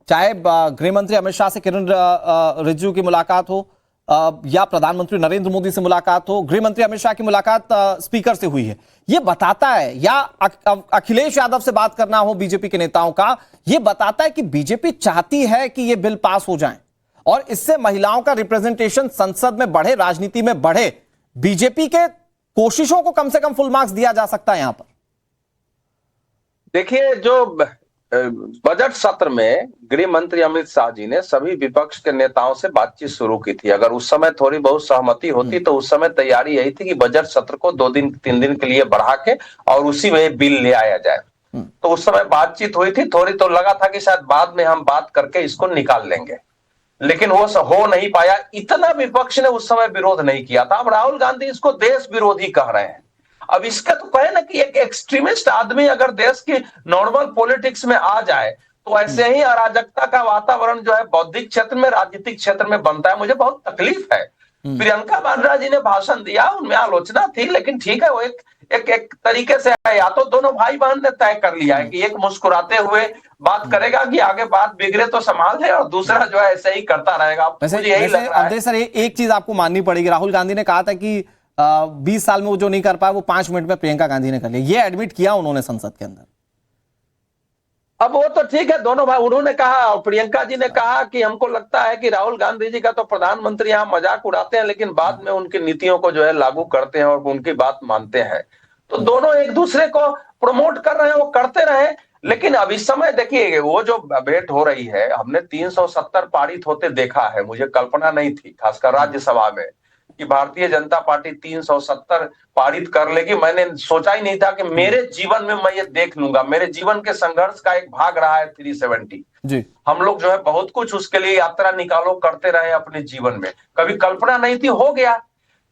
चाहे गृह मंत्री अमित शाह से किरण रिजिजू की मुलाकात हो या प्रधानमंत्री नरेंद्र मोदी से मुलाकात हो, गृह मंत्री अमित शाह की मुलाकात स्पीकर से हुई है, ये बताता है, या अखिलेश यादव से बात करना हो बीजेपी के नेताओं का, ये बताता है कि बीजेपी चाहती है कि ये बिल पास हो जाए और इससे महिलाओं का रिप्रेजेंटेशन संसद में बढ़े, राजनीति में बढ़े। बीजेपी के कोशिशों को कम से कम फुल मार्क्स दिया जा सकता है यहां पर। देखिए, जो बजट सत्र में गृह मंत्री अमित शाह जी ने सभी विपक्ष के नेताओं से बातचीत शुरू की थी। अगर उस समय थोड़ी बहुत सहमति होती तो उस समय तैयारी यही थी कि बजट सत्र को 2 दिन 3 दिन के लिए बढ़ा के और उसी में बिल ले आया जाए। तो उस समय बातचीत हुई थी, थोड़ी तो लगा था कि शायद बाद में हम बात करके इसको निकाल लेंगे, लेकिन वो हो नहीं पाया। इतना विपक्ष ने उस समय विरोध नहीं किया था। अब राहुल गांधी इसको देश विरोधी कह रहे हैं। अब इसका तो कहे ना कि एक एक्सट्रीमिस्ट आदमी अगर देश की नॉर्मल पॉलिटिक्स में आ जाए तो ऐसे ही अराजकता का वातावरण जो है बौद्धिक क्षेत्र में, राजनीतिक क्षेत्र में बनता है। मुझे बहुत तकलीफ है। प्रियंका वाड्रा जी ने भाषण दिया, उनमें आलोचना थी, लेकिन ठीक है, वो एक तरीके से है। या तो दोनों भाई बहन ने तय कर लिया है कि एक मुस्कुराते हुए बात करेगा कि आगे बात बिगड़े तो संभाल है, और दूसरा जो है ऐसे ही करता रहेगा। मुझे यही लग रहा है। सर, एक चीज आपको माननी पड़ेगी, राहुल गांधी ने कहा था कि 20 साल में वो जो नहीं कर पाया वो 5 मिनट में प्रियंका गांधी ने कर लिया। ये एडमिट किया उन्होंने संसद के अंदर। अब वो तो ठीक है, दोनों भाई, उन्होंने कहा और प्रियंका जी ने कहा कि हमको लगता है कि राहुल गांधी जी का तो प्रधानमंत्री यहाँ मजाक उड़ाते हैं, लेकिन बाद में उनकी नीतियों को जो है लागू करते हैं और उनकी बात मानते हैं। तो दोनों एक दूसरे को प्रमोट कर रहे हैं, वो करते रहे। लेकिन अब इस समय देखिए, वो जो भेंट हो रही है, हमने 370 पारित होते देखा है। मुझे कल्पना नहीं थी, खासकर राज्यसभा में, कि भारतीय जनता पार्टी 370 पारित कर लेगी। मैंने सोचा ही नहीं था कि मेरे जीवन में मैं ये देख लूंगा। मेरे जीवन के संघर्ष का एक भाग रहा है 370 जी। हम लोग जो है बहुत कुछ उसके लिए यात्रा निकालो करते रहे अपने जीवन में, कभी कल्पना नहीं थी, हो गया।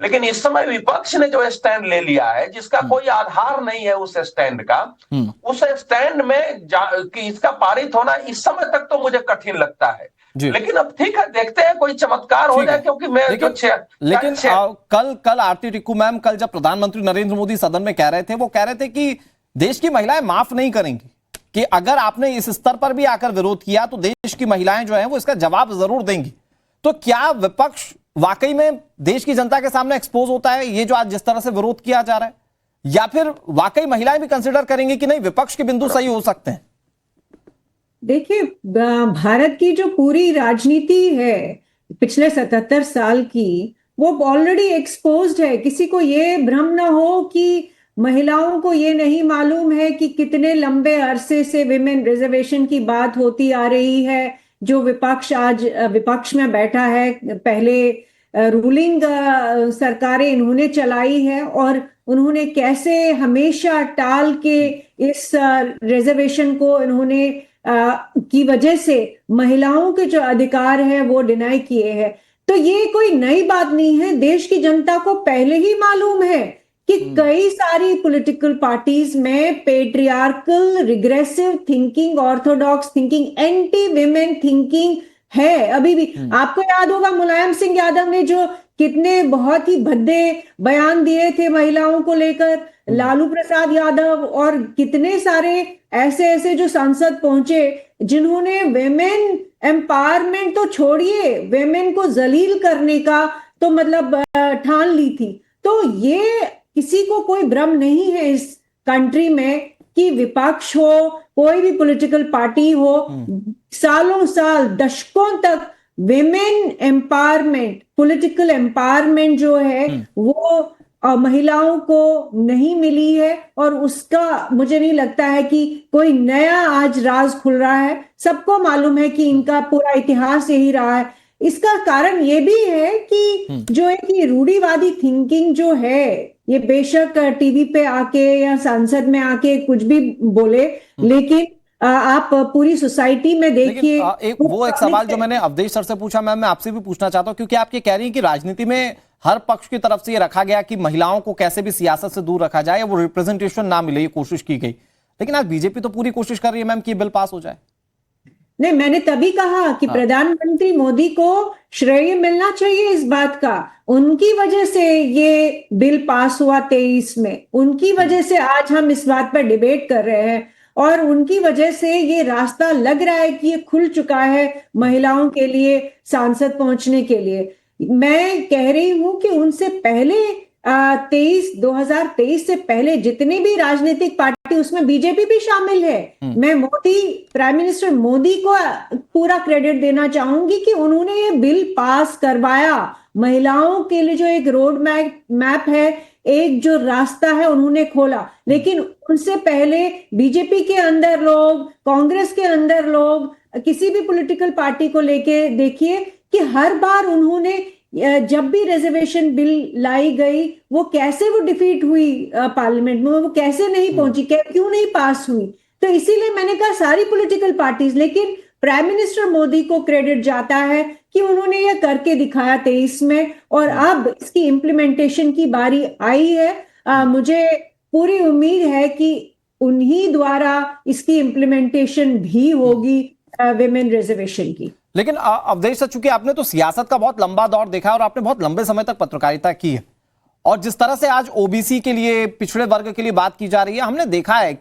लेकिन इस समय विपक्ष ने जो स्टैंड ले लिया है, जिसका कोई आधार नहीं है उस स्टैंड का, उस स्टैंड में कि इसका पारित होना इस समय तक तो मुझे कठिन लगता है। लेकिन अब ठीक है, देखते हैं कोई चमत्कार हो जाए, क्योंकि मैं लेकिन कल आरती टिक्कू मैम, कल जब प्रधानमंत्री नरेंद्र मोदी सदन में कह रहे थे, वो कह रहे थे कि देश की महिलाएं माफ नहीं करेंगी, कि अगर आपने इस स्तर पर भी आकर विरोध किया तो देश की महिलाएं जो है वो इसका जवाब जरूर देंगी। तो क्या विपक्ष वाकई में देश की जनता के सामने एक्सपोज होता है, ये जो आज जिस तरह से विरोध किया जा रहा है, या फिर वाकई महिलाएं भी कंसिडर करेंगी कि नहीं विपक्ष के बिंदु सही हो सकते हैं? देखिए, भारत की जो पूरी राजनीति है पिछले 77 साल की, वो ऑलरेडी एक्सपोज्ड है। किसी को ये भ्रम ना हो कि महिलाओं को ये नहीं मालूम है कि कितने लंबे अरसे से विमेन रिजर्वेशन की बात होती आ रही है। जो विपक्ष आज विपक्ष में बैठा है, पहले रूलिंग सरकारें इन्होंने चलाई है और उन्होंने कैसे हमेशा टाल के इस रिजर्वेशन को इन्होंने की वजह से महिलाओं के जो अधिकार है वो डिनाई किए हैं। तो ये कोई नई बात नहीं है, देश की जनता को पहले ही मालूम है कि कई सारी पॉलिटिकल पार्टीज में patriarchal, regressive thinking, Orthodox thinking, anti women thinking है अभी भी। आपको याद होगा मुलायम सिंह यादव ने जो कितने बहुत ही भद्दे बयान दिए थे महिलाओं को लेकर, लालू प्रसाद यादव और कितने सारे ऐसे जो सांसद पहुंचे जिन्होंने वेमेन एम्पावरमेंट तो छोड़िए, वेमेन को जलील करने का तो मतलब ठान ली थी। तो ये किसी को कोई भ्रम नहीं है इस कंट्री में कि विपक्ष हो, कोई भी पॉलिटिकल पार्टी हो, सालों साल, दशकों तक विमेन एम्पावरमेंट, पॉलिटिकल एम्पावरमेंट जो है वो महिलाओं को नहीं मिली है। और उसका मुझे नहीं लगता है कि कोई नया आज राज खुल रहा है। सबको मालूम है कि इनका पूरा इतिहास यही रहा है। इसका कारण ये भी है कि जो है कि रूढ़िवादी थिंकिंग जो है, ये बेशक टीवी पे आके या संसद में आके कुछ भी बोले, लेकिन आप पूरी सोसाइटी में देखिए। एक सवाल जो मैंने अवधेश सर से पूछा, मैं आपसे भी पूछना चाहता हूं, क्योंकि आप ये कह रही हैं कि राजनीति में हर पक्ष की तरफ से ये रखा गया कि महिलाओं को कैसे भी सियासत से दूर रखा जाए, वो रिप्रेजेंटेशन ना मिले, ये कोशिश की गई। लेकिन आज बीजेपी तो पूरी कोशिश कर रही है मैम कि बिल पास हो जाए। नहीं, मैंने तभी कहा कि प्रधानमंत्री मोदी को श्रेय मिलना चाहिए इस बात का। उनकी वजह से ये बिल पास हुआ 23 में, उनकी वजह से आज हम इस बात पर डिबेट कर रहे हैं। और उनकी वजह से ये रास्ता लग रहा है कि ये खुल चुका है महिलाओं के लिए सांसद पहुंचने के लिए। मैं कह रही हूं कि उनसे पहले 2023 से पहले जितनी भी राजनीतिक पार्टी, उसमें बीजेपी भी शामिल है, मैं प्राइम मिनिस्टर मोदी को पूरा क्रेडिट देना चाहूंगी कि उन्होंने ये बिल पास करवाया। महिलाओं के लिए जो एक रोड मैप है, एक जो रास्ता है, उन्होंने खोला। लेकिन उनसे पहले बीजेपी के अंदर लोग, कांग्रेस के अंदर लोग, किसी भी पॉलिटिकल पार्टी को लेके देखिए कि हर बार उन्होंने जब भी रिजर्वेशन बिल लाई गई, वो कैसे वो डिफीट हुई पार्लियामेंट में, वो कैसे नहीं पहुंची, क्यों नहीं पास हुई। तो इसीलिए मैंने कहा सारी पॉलिटिकल पार्टीज, लेकिन प्राइम मिनिस्टर मोदी को क्रेडिट जाता है कि उन्होंने ये करके दिखाया 23 में, और अब इसकी इम्प्लीमेंटेशन की बारी आई है। मुझे पूरी उम्मीद है कि उन्हीं द्वारा इसकी इम्प्लीमेंटेशन भी होगी विमेन रिजर्वेशन की। लेकिन अवधेश सर, चूंकि आपने तो सियासत का बहुत लंबा दौर देखा है और आपने बहुत लंबे समय तक पत्रकारिता की है, और जिस तरह से आज ओबीसी के लिए, पिछड़े वर्ग के लिए बात की जा रही है, हमने देखा है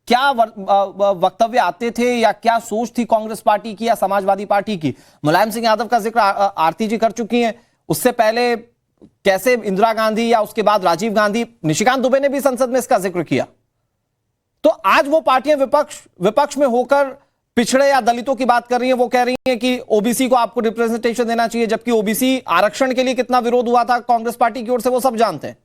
क्या वक्तव्य आते थे या क्या सोच थी कांग्रेस पार्टी की या समाजवादी पार्टी की। मुलायम सिंह यादव का जिक्र आरती जी कर चुकी हैं, उससे पहले कैसे इंदिरा गांधी या उसके बाद राजीव गांधी, निशिकांत दुबे ने भी संसद में इसका जिक्र किया। तो आज वो पार्टियां विपक्ष में होकर पिछड़े या दलितों की बात कर रही हैं, वो कह रही हैं कि ओबीसी को आपको रिप्रेजेंटेशन देना चाहिए, जबकि ओबीसी आरक्षण के लिए कितना विरोध हुआ था कांग्रेस पार्टी की ओर से, वो सब जानते हैं।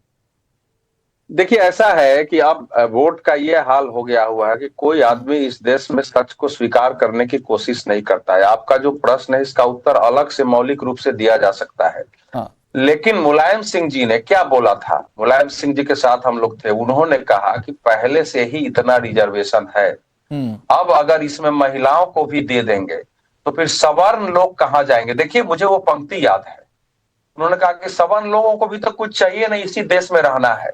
देखिए, ऐसा है कि अब वोट का ये हाल हो गया हुआ है कि कोई आदमी इस देश में सच को स्वीकार करने की कोशिश नहीं करता है। आपका जो प्रश्न है, इसका उत्तर अलग से मौलिक रूप से दिया जा सकता है। हाँ। लेकिन मुलायम सिंह जी ने क्या बोला था, मुलायम सिंह जी के साथ हम लोग थे, उन्होंने कहा कि पहले से ही इतना रिजर्वेशन है, अब अगर इसमें महिलाओं को भी दे देंगे तो फिर सवर्ण लोग कहां जाएंगे। देखिए, मुझे वो पंक्ति याद है, उन्होंने कहा कि सवर्ण लोगों को भी तो कुछ चाहिए नहीं, इसी देश में रहना है,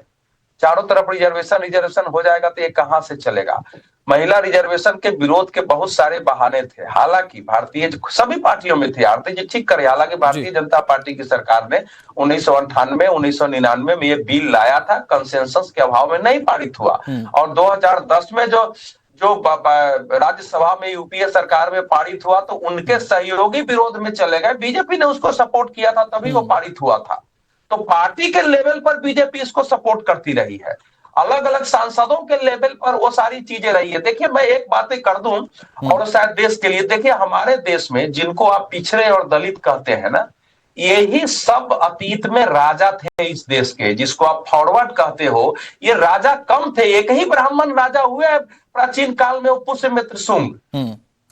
चारों तरफ रिजर्वेशन हो जाएगा तो ये कहां से चलेगा। महिला रिजर्वेशन के विरोध के बहुत सारे बहाने थे, हालांकि भारतीय सभी पार्टियों में थे, आरती जी ठीक करे, हालांकि भारतीय जनता पार्टी की सरकार ने 1998 1999 में ये बिल लाया था, कंसेंसस के अभाव में नहीं पारित हुआ, और 2010 में जो राज्यसभा में यूपीए सरकार में पारित हुआ तो उनके सहयोगी विरोध में चले गए, बीजेपी ने उसको सपोर्ट किया था, तभी वो पारित हुआ था। तो पार्टी के लेवल पर बीजेपी इसको सपोर्ट करती रही है, अलग अलग सांसदों के लेवल पर वो सारी चीजें रही है। देखिए, मैं एक बातें कर दूं और शायद देश के लिए, देखिए हमारे देश में जिनको आप पिछड़े और दलित कहते हैं ना, यही सब अतीत में राजा थे इस देश के, जिसको आप फॉरवर्ड कहते हो, ये राजा कम थे। एक ही ब्राह्मण राजा हुए प्राचीन काल में, पुष्यमित्र शुंग,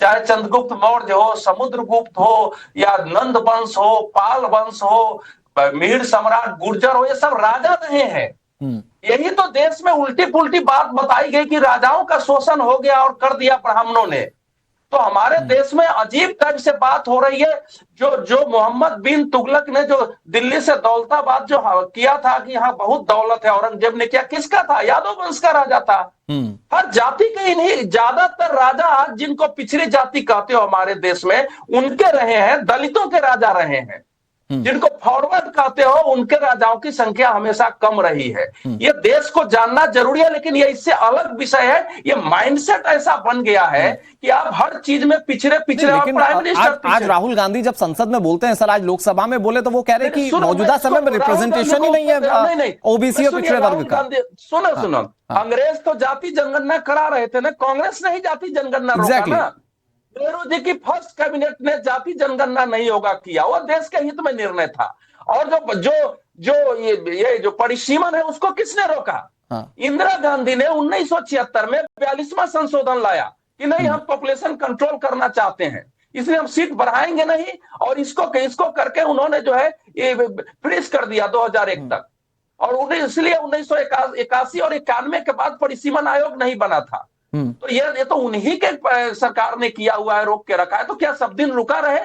चाहे चंद्रगुप्त मौर्य हो, समुद्रगुप्त हो, या नंद वंश हो, पाल वंश हो, मीर सम्राट गुर्जर हो, ये सब राजा रहे हैं। यही तो देश में उल्टी पुल्टी बात बताई गई कि राजाओं का शोषण हो गया और कर दिया ब्राह्मणों ने। तो हमारे देश में अजीब टाइप से बात हो रही है। जो मोहम्मद बिन तुगलक ने जो दिल्ली से दौलताबाद जो किया था कि यहाँ बहुत दौलत है, औरंगजेब ने किया, किसका था? यादव वंश का राजा था। हर जाति के इन्हीं ज्यादातर राजा आज जिनको पिछड़ी जाति कहते हो हमारे देश में, उनके रहे हैं, दलितों के राजा रहे हैं। जिनको फॉरवर्ड कहते हो उनके राजाओं की संख्या हमेशा कम रही है। ये देश को जानना जरूरी है, लेकिन ये इससे अलग विषय है। ये माइंडसेट ऐसा बन गया है कि आप हर चीज में पिछड़े और प्राइम मिनिस्टर आज राहुल गांधी जब संसद में बोलते हैं, सर आज लोकसभा में बोले तो वो कह रहे हैं कि मौजूदा समय में रिप्रेजेंटेशन ही नहीं है ओबीसी और पिछड़े वर्ग का। सुनो, अंग्रेज तो जाति जनगणना करा रहे थे ना, कांग्रेस ने ही जाति जनगणना रोका ना। नेहरू जी की फर्स्ट कैबिनेट ने जाति जनगणना नहीं होगा किया, वो देश के हित में निर्णय था। और ये जो परिसीमन है उसको किसने रोका? इंदिरा गांधी ने 1976 में 42वां संशोधन लाया कि नहीं, हम पॉपुलेशन कंट्रोल करना चाहते हैं, इसलिए हम सीट बढ़ाएंगे नहीं, और इसको करके उन्होंने जो है ये फ्रीज कर दिया 2001 तक। और इसलिए 1981 और 91 के बाद परिसीमन आयोग नहीं बना था। तो ये तो उन्हीं के सरकार ने किया हुआ है, रोक के रखा है। तो क्या सब दिन रुका रहे?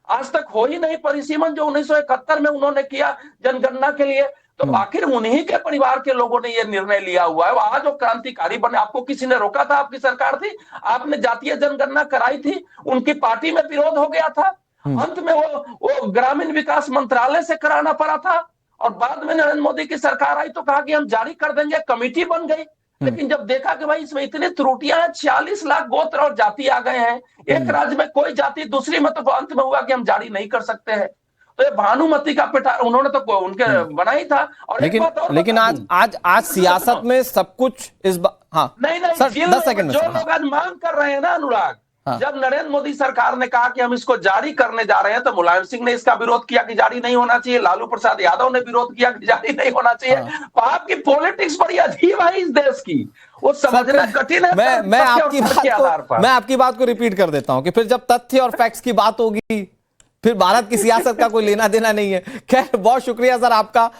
आज तक हो ही नहीं परिसीमन जो 1971 में उन्होंने किया जनगणना के लिए। तो आखिर उन्हीं के परिवार के लोगों ने ये निर्णय लिया हुआ है। आज वो क्रांतिकारी बने, आपको किसी ने रोका था? आपकी सरकार थी, आपने जातीय जनगणना कराई थी, उनकी पार्टी में विरोध हो गया था, अंत में वो ग्रामीण विकास मंत्रालय से कराना पड़ा था, और बाद में नरेंद्र मोदी की सरकार आई तो कहा कि हम जारी कर देंगे, कमेटी बन गई। लेकिन जब देखा कि भाई इसमें इतनी त्रुटियां हैं, 46 लाख गोत्र और जाति आ गए हैं, एक राज्य में कोई जाति दूसरी में, तो अंत में हुआ कि हम जारी नहीं कर सकते हैं। तो ये भानुमति का पिटार उन्होंने तो उनके बना ही था। और एक बात और लेकिन बता आज दूं, आज आज सियासत में सब कुछ हाँ नहीं नहीं, सर, जिन 10 सेकंड में जो सर, हाँ। लोग आज मांग कर रहे हैं ना अनुराग, हाँ। जब नरेंद्र मोदी सरकार ने कहा कि हम इसको जारी करने जा रहे हैं, तो मुलायम सिंह ने इसका विरोध किया कि जारी नहीं होना चाहिए, लालू प्रसाद यादव ने विरोध किया कि जारी नहीं होना चाहिए। पाप की पॉलिटिक्स बड़ी अजीब है इस देश की, वो समझना कठिन है। मैं आपकी बात को रिपीट कर देता हूं कि फिर जब तथ्य और फैक्ट्स की बात होगी, फिर भारत की सियासत का कोई लेना देना नहीं है। खैर, बहुत शुक्रिया सर आपका।